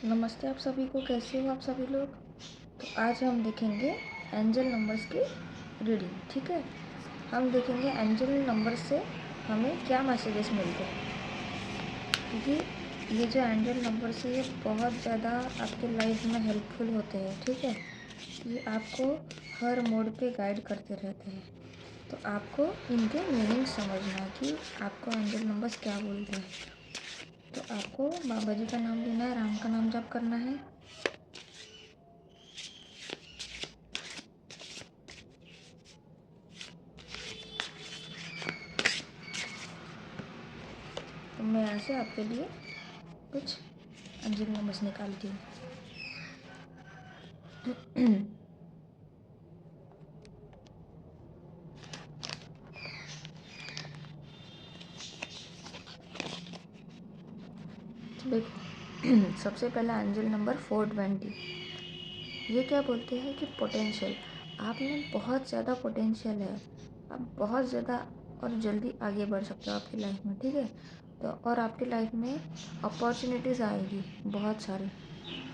नमस्ते आप सभी को। कैसे हो आप सभी लोग। तो आज हम देखेंगे एंजल नंबर्स की रीडिंग। ठीक है, हम देखेंगे एंजल नंबर से हमें क्या मैसेजेस मिलते हैं, क्योंकि ये जो एंजल नंबर्स है ये बहुत ज़्यादा आपके लाइफ में हेल्पफुल होते हैं। ठीक है, ये आपको हर मोड पे गाइड करते रहते हैं। तो आपको इनके मीनिंग समझना है कि आपको एंजल नंबर्स क्या बोलते हैं। तो आपको बाबा जी का नाम लेना है, राम का नाम जप करना है। तो मैं यहाँ से आपके लिए कुछ एंजल नंबर्स निकालती हूँ। तो देखो, सबसे पहला एंजल नंबर 420। ये क्या बोलते हैं कि पोटेंशियल, आप में बहुत ज़्यादा पोटेंशियल है। आप बहुत ज़्यादा और जल्दी आगे बढ़ सकते हो आपकी लाइफ में। ठीक है, तो और आपकी लाइफ में अपॉर्चुनिटीज़ आएगी बहुत सारी,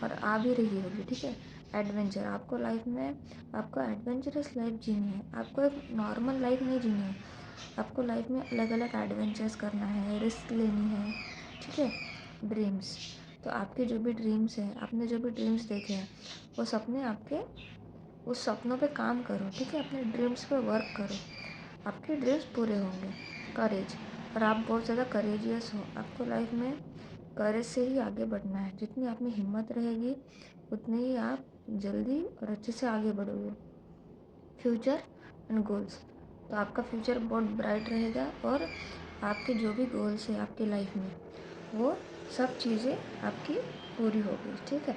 और आ भी रही होगी। ठीक है, एडवेंचर, आपको लाइफ में आपको एडवेंचरस लाइफ जीनी है। आपको एक नॉर्मल लाइफ नहीं जीनी है। आपको लाइफ में अलग अलग एडवेंचर्स करना है, रिस्क लेनी है। ठीक है, ड्रीम्स, तो आपके जो भी ड्रीम्स हैं, आपने जो भी ड्रीम्स देखे हैं, वो सपने आपके, उस सपनों पे काम करो। ठीक है, अपने ड्रीम्स पे वर्क करो, आपके ड्रीम्स पूरे होंगे। करेज, और आप बहुत ज़्यादा करेजियस हो। आपको लाइफ में करेज से ही आगे बढ़ना है। जितनी आप में हिम्मत रहेगी उतनी ही आप जल्दी और अच्छे से आगे बढ़ोगे। फ्यूचर एंड गोल्स, तो आपका फ्यूचर बहुत ब्राइट रहेगा, और आपके जो भी गोल्स है आपकी लाइफ में वो सब चीज़ें आपकी पूरी होगी। ठीक है,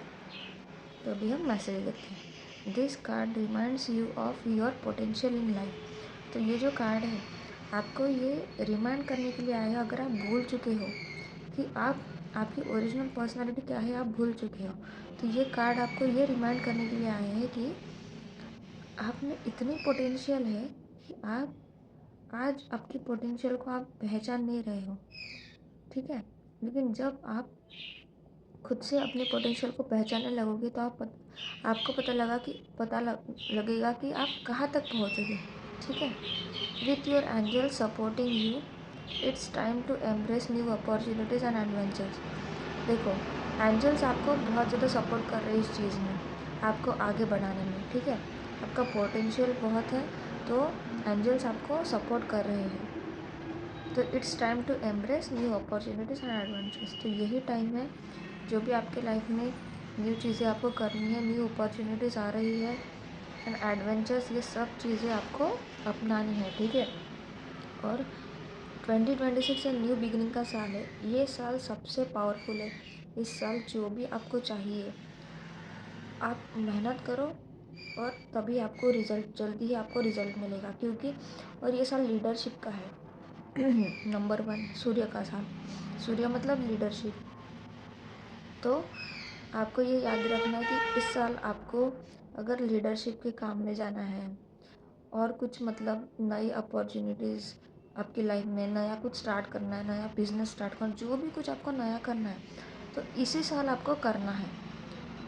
तो अभी हम मैसेज देखते हैं। This card reminds you of your potential in life. तो ये जो कार्ड है आपको ये रिमाइंड करने के लिए आया है, अगर आप भूल चुके हो कि आप आपकी ओरिजिनल पर्सनालिटी क्या है, आप भूल चुके हो, तो ये कार्ड आपको ये रिमाइंड करने के लिए आए हैं कि आप में इतनी पोटेंशियल है कि आप आज आपकी पोटेंशियल को आप पहचान नहीं रहे हो। ठीक है, लेकिन जब आप खुद से अपने पोटेंशियल को पहचानने लगोगे तो आपको लगेगा कि आप कहाँ तक पहुँचोगे। ठीक है, with your angel supporting you, it's time to embrace new opportunities and adventures. देखो, एंजल्स आपको बहुत ज़्यादा सपोर्ट कर रहे हैं इस चीज़ में, आपको आगे बढ़ाने में। ठीक है, आपका पोटेंशियल बहुत है, तो एंजल्स आपको सपोर्ट कर रहे हैं। तो it's time to embrace new opportunities and adventures. तो यही टाइम है, जो भी आपके लाइफ में न्यू चीज़ें आपको करनी है, न्यू अपॉर्चुनिटीज़ आ रही है एंड एडवेंचर्स, ये सब चीज़ें आपको अपनानी है। ठीक है, और 2026 एक न्यू बिगिनिंग का साल है। ये साल सबसे पावरफुल है। इस साल जो भी आपको चाहिए आप मेहनत करो, और तभी आपको रिज़ल्ट, जल्दी ही आपको रिज़ल्ट मिलेगा। क्योंकि और ये साल लीडरशिप का है। नंबर 1 सूर्य का साल, सूर्य मतलब लीडरशिप। तो आपको ये याद रखना है कि इस साल आपको अगर लीडरशिप के काम में जाना है, और कुछ मतलब नई अपॉर्चुनिटीज़ आपकी लाइफ में, नया कुछ स्टार्ट करना है, नया बिजनेस स्टार्ट करना, जो भी कुछ आपको नया करना है, तो इसी साल आपको करना है।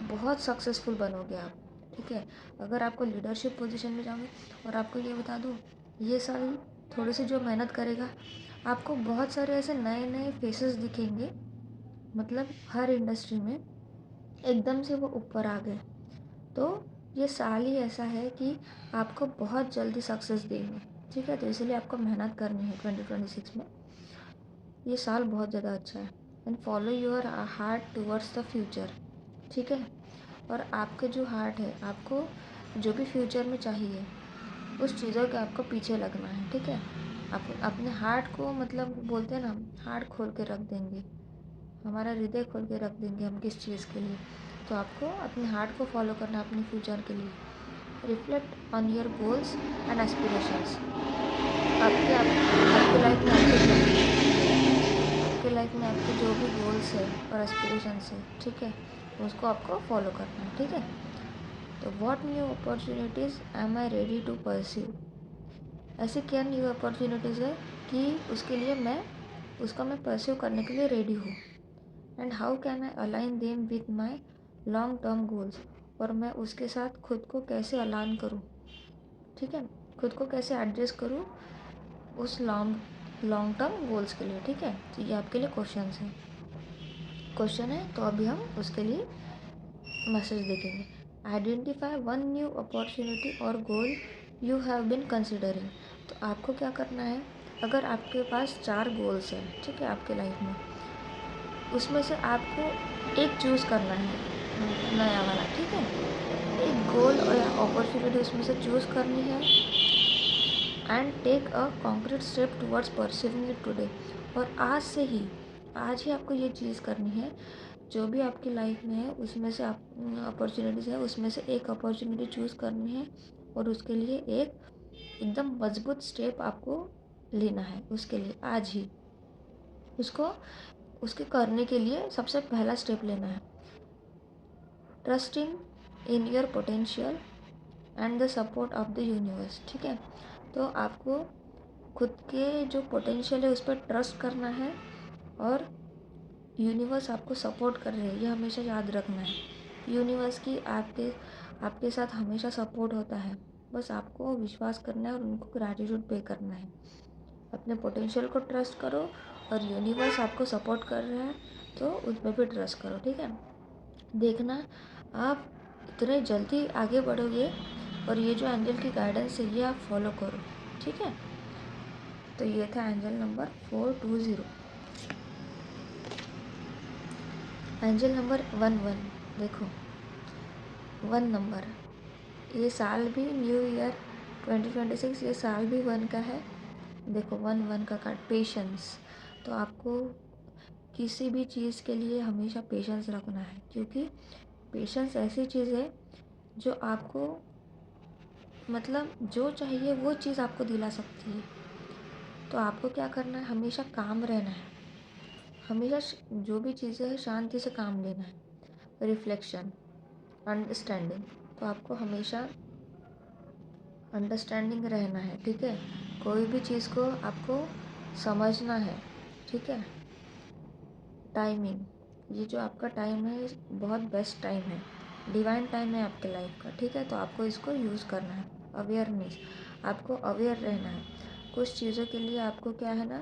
बहुत सक्सेसफुल बनोगे आप। ठीक है, अगर आपको लीडरशिप पोजीशन में जाओगे, और आपको ये बता दूँ, ये साल थोड़ी सी जो मेहनत करेगा, आपको बहुत सारे ऐसे नए नए फेसेस दिखेंगे। मतलब हर इंडस्ट्री में एकदम से वो ऊपर आ गए। तो ये साल ही ऐसा है कि आपको बहुत जल्दी सक्सेस देंगे। ठीक है, तो इसलिए आपको मेहनत करनी है 2026 में। ये साल बहुत ज़्यादा अच्छा है। And follow your heart towards the future. ठीक है, और आपके जो हार्ट है, आपको जो भी फ्यूचर में चाहिए उस चीज़ों के आपको पीछे लगना है। ठीक है, आप अपने हार्ट को, मतलब बोलते हैं ना, हार्ट खोल के रख देंगे, हमारा हृदय खोल के रख देंगे हम किस चीज़ के लिए। तो आपको अपने हार्ट को फॉलो करना है अपने फ्यूचर के लिए। Reflect on your goals and aspirations. आपके लाइफ में आपके जो भी गोल्स है और एस्पिरेशंस है, ठीक है, उसको आपको फॉलो करना है। ठीक है, तो what new opportunities am I ready to pursue. ऐसे क्या न्यू अपॉर्चुनिटीज़ है कि उसके लिए मैं परस्यू करने के लिए रेडी हूँ। And how can I align them with my long term goals, और मैं उसके साथ खुद को कैसे अलाइन करूँ, ठीक है, खुद को कैसे एडजस्ट करूँ उस लॉन्ग लॉन्ग टर्म गोल्स के लिए, ठीक है। तो ये आपके लिए क्वेश्चन है, तो अभी हम उसके लिए मैसेज देखेंगे। आइडेंटिफाई वन न्यू अपॉर्चुनिटी और goal you have been considering. तो आपको क्या करना है, अगर आपके पास 4 गोल्स हैं, ठीक है, आपके लाइफ में, उसमें से आपको एक चूज़ करना है, नया वाला, ठीक है, एक गोल या अपॉर्चुनिटी उसमें से चूज़ करनी है and take a concrete step towards pursuing it today. और आज ही आपको ये चीज़ करनी है, जो भी आपकी लाइफ में है उसमें से आप अपॉर्चुनिटीज़ है उसमें से एक अपॉर्चुनिटी चूज़ करनी है और उसके लिए एक एकदम मजबूत स्टेप आपको लेना है, उसके लिए आज ही उसको उसके करने के लिए सबसे पहला स्टेप लेना है, trusting in your potential and the support of the universe, ठीक है। तो आपको खुद के जो पोटेंशियल है उस पर ट्रस्ट करना है और यूनिवर्स आपको सपोर्ट कर रही है, ये हमेशा याद रखना है। यूनिवर्स की आपके साथ हमेशा सपोर्ट होता है, बस आपको विश्वास करना है और उनको ग्रैटिट्यूड पे करना है। अपने पोटेंशियल को ट्रस्ट करो और यूनिवर्स आपको सपोर्ट कर रहा है तो उस पर भी ट्रस्ट करो, ठीक है। देखना आप इतने जल्दी आगे बढ़ोगे और ये जो एंजल की गाइडेंस है ये आप फॉलो करो, ठीक है। तो ये था एंजल नंबर 420। एंजल नंबर 11, देखो 1 नंबर, ये साल भी न्यू ईयर 2026, ये साल भी 1 का है। देखो 1 का कार्ड, पेशेंस। तो आपको किसी भी चीज़ के लिए हमेशा पेशेंस रखना है, क्योंकि पेशेंस ऐसी चीज़ है जो आपको मतलब जो चाहिए वो चीज़ आपको दिला सकती है। तो आपको क्या करना है, हमेशा काम रहना है, हमेशा जो भी चीज़ें हैं शांति से काम लेना है, रिफ्लेक्शन, अंडरस्टैंडिंग। तो आपको हमेशा अंडरस्टैंडिंग रहना है, ठीक है। कोई भी चीज़ को आपको समझना है, ठीक है। टाइमिंग, ये जो आपका टाइम है बहुत बेस्ट टाइम है, डिवाइन टाइम है आपके लाइफ का, ठीक है। तो आपको इसको यूज़ करना है। अवेयरनेस, आपको अवेयर रहना है। कुछ चीज़ों के लिए आपको क्या है ना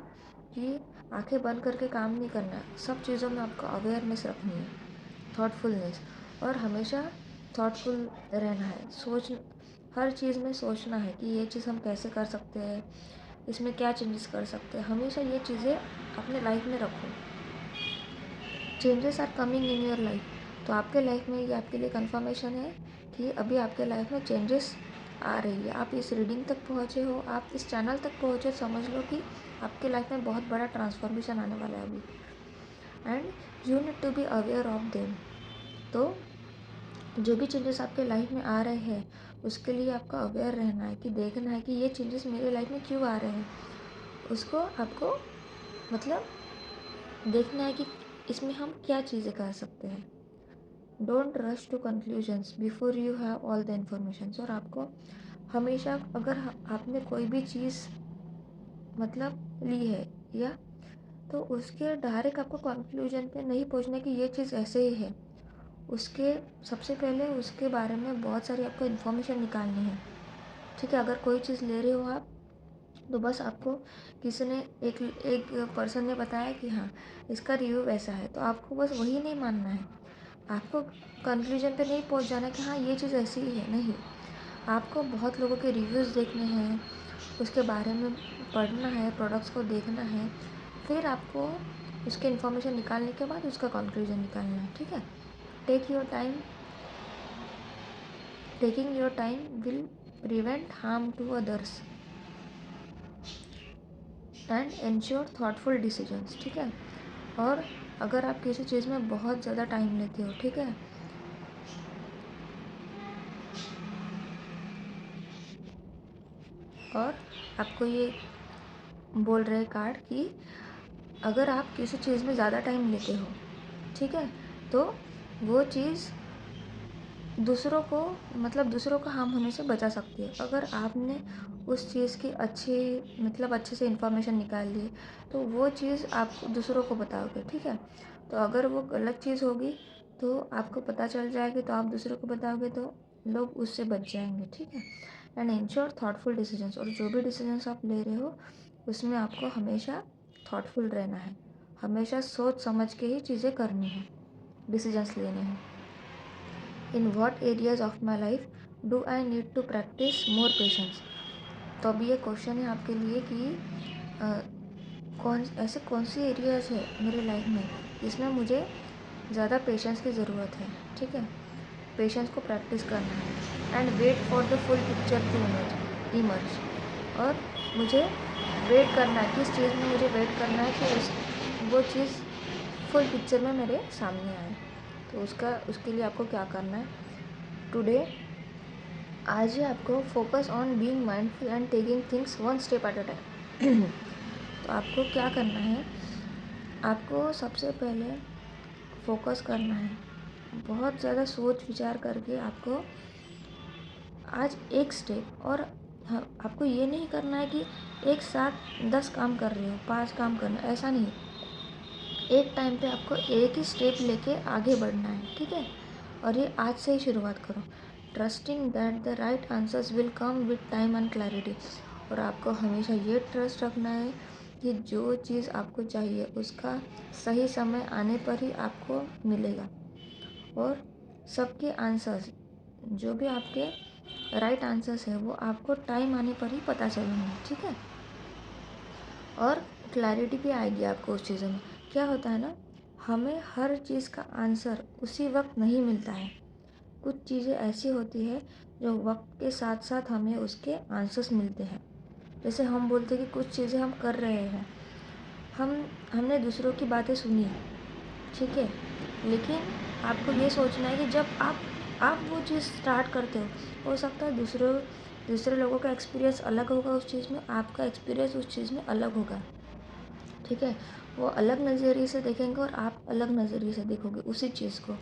कि आंखें बंद करके काम नहीं करना है, सब चीज़ों में आपको अवेयरनेस रखनी है, थॉटफुलनेस, और हमेशा थॉटफुल रहना है। हर चीज़ में सोचना है कि ये चीज़ हम कैसे कर सकते हैं, इसमें क्या चेंजेस कर सकते हैं, हमेशा ये चीज़ें अपने लाइफ में रखो। Changes are coming in your life, तो आपके लाइफ में ये आपके लिए कंफर्मेशन है कि अभी आपके लाइफ में चेंजेस आ रही है। आप इस रीडिंग तक पहुँचे हो, आप इस चैनल तक पहुँचे, समझ लो कि आपके लाइफ में बहुत बड़ा ट्रांसफॉर्मेशन आने वाला है अभी, and you need to be aware of them. तो जो भी चेंजेस आपके लाइफ में आ रहे हैं उसके लिए आपको अवेयर रहना है, कि देखना है कि ये चेंजेस मेरे लाइफ में क्यों आ रहे हैं, उसको आपको मतलब देखना है कि इसमें हम क्या चीज़ें कर सकते हैं। Don't rush to conclusions before you have all the information. और आपको हमेशा अगर आपने कोई भी चीज़ मतलब ली है या तो उसके डायरेक्ट आपको कंक्लूजन पे नहीं पहुंचना कि ये चीज़ ऐसे ही है, उसके सबसे पहले उसके बारे में बहुत सारी आपको इन्फॉर्मेशन निकालनी है, ठीक है। अगर कोई चीज़ ले रहे हो आप, तो बस आपको किसी ने एक एक पर्सन ने बताया कि हाँ इसका रिव्यू ऐसा है, तो आपको बस वही नहीं मानना है, आपको कंक्लूजन पे नहीं पहुंच जाना कि हाँ ये चीज़ ऐसी ही है, नहीं। आपको बहुत लोगों के रिव्यूज़ देखने हैं, उसके बारे में पढ़ना है, प्रोडक्ट्स को देखना है, फिर आपको उसके इन्फॉर्मेशन निकालने के बाद उसका कंक्लूजन निकालना है, ठीक है। Take your time, taking your time will prevent harm to others and ensure thoughtful decisions, ठीक है। और अगर आप किसी चीज़ में बहुत ज़्यादा टाइम लेते हो, ठीक है, और आपको ये बोल रहे कार्ड कि अगर आप किसी चीज़ में ज़्यादा टाइम लेते हो, ठीक है, तो वो चीज़ दूसरों को मतलब दूसरों को हार्म होने से बचा सकती है। अगर आपने उस चीज़ की अच्छे से इन्फॉर्मेशन निकाल ली तो वो चीज़ आप दूसरों को बताओगे, ठीक है। तो अगर वो गलत चीज़ होगी तो आपको पता चल जाएगी, तो आप दूसरों को बताओगे तो लोग उससे बच जाएंगे, ठीक है। एंड इंश्योर थॉटफुल डिसीजंस, और जो भी डिसीजंस आप ले रहे हो उसमें आपको हमेशा थॉटफुल रहना है, हमेशा सोच समझ के ही चीज़ें करनी है, डिसीजंस लेने हैं। In what areas of my life do I need to practice more patience. तो अभी ये क्वेश्चन है आपके लिए कि कौन सी एरियाज है मेरे लाइफ में जिसमें मुझे ज़्यादा पेशेंस की ज़रूरत है, ठीक है। पेशेंस को प्रैक्टिस करना है। And wait for the full picture to emerge, और मुझे वेट करना है, किस चीज़ में मुझे वेट करना है कि वो चीज़ फुल पिक्चर में मेरे सामने आए। तो उसके लिए आपको क्या करना है टुडे, आज ही आपको focus on being mindful and taking things one step at a time. तो आपको क्या करना है, आपको सबसे पहले फोकस करना है, बहुत ज़्यादा सोच विचार करके आपको आज एक स्टेप, और हाँ, आपको ये नहीं करना है कि एक साथ 10 काम कर रहे हो, 5 काम करना, ऐसा नहीं। एक टाइम पे आपको एक ही स्टेप लेके आगे बढ़ना है, ठीक है। और ये आज से ही शुरुआत करो, trusting that the right answers will come with time and clarity. और आपको हमेशा ये ट्रस्ट रखना है कि जो चीज़ आपको चाहिए उसका सही समय आने पर ही आपको मिलेगा। और सबके आंसर्स, जो भी आपके राइट आंसर्स है वो आपको टाइम आने पर ही पता चलेंगे, ठीक है। और क्लैरिटी भी आएगी आपको उस चीज़ों में। क्या होता है ना, हमें हर चीज़ का आंसर उसी वक्त नहीं मिलता है। कुछ चीज़ें ऐसी होती है जो वक्त के साथ साथ हमें उसके आंसर्स मिलते हैं। जैसे हम बोलते हैं कि कुछ चीज़ें हम कर रहे हैं, हमने दूसरों की बातें सुनी, ठीक है, लेकिन आपको ये सोचना है कि जब आप वो चीज़ स्टार्ट करते हो सकता है दूसरे लोगों का एक्सपीरियंस अलग होगा उस चीज़ में, आपका एक्सपीरियंस उस चीज़ में अलग होगा, ठीक है। वो अलग नज़रिए से देखेंगे और आप अलग नज़रिए से देखोगे उसी चीज़ को।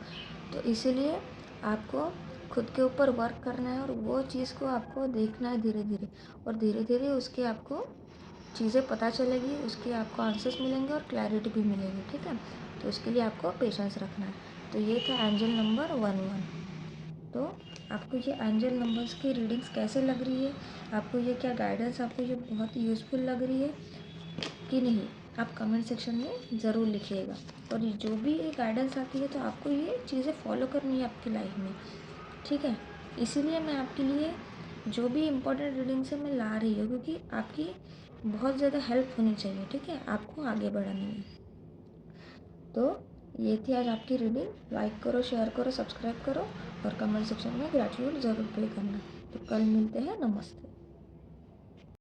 तो इसीलिए आपको खुद के ऊपर वर्क करना है, और वो चीज़ को आपको देखना है धीरे धीरे, और धीरे धीरे उसके आपको चीज़ें पता चलेगी, उसके आपको आंसर्स मिलेंगे और क्लैरिटी भी मिलेगी, ठीक है। तो उसके लिए आपको पेशेंस रखना है। तो ये था एंजल नंबर 11। तो आपको ये एंजल नंबर्स की रीडिंग्स कैसे लग रही है, आपको ये क्या गाइडेंस, आपको ये बहुत यूज़फुल लग रही है कि नहीं, आप कमेंट सेक्शन में ज़रूर लिखिएगा। और जो भी ये गाइडेंस आती है तो आपको ये चीज़ें फॉलो करनी है आपकी लाइफ में, ठीक है। इसीलिए मैं आपके लिए जो भी इम्पोर्टेंट रीडिंग्स है मैं ला रही हूँ, क्योंकि आपकी बहुत ज़्यादा हेल्प होनी चाहिए, ठीक है, आपको आगे बढ़ाने में। तो ये थी आज आपकी रीडिंग। लाइक करो, शेयर करो, सब्सक्राइब करो, और कमेंट सेक्शन में ग्रैटिट्यूड ज़रूर प्ले करना। तो कल मिलते हैं, नमस्ते।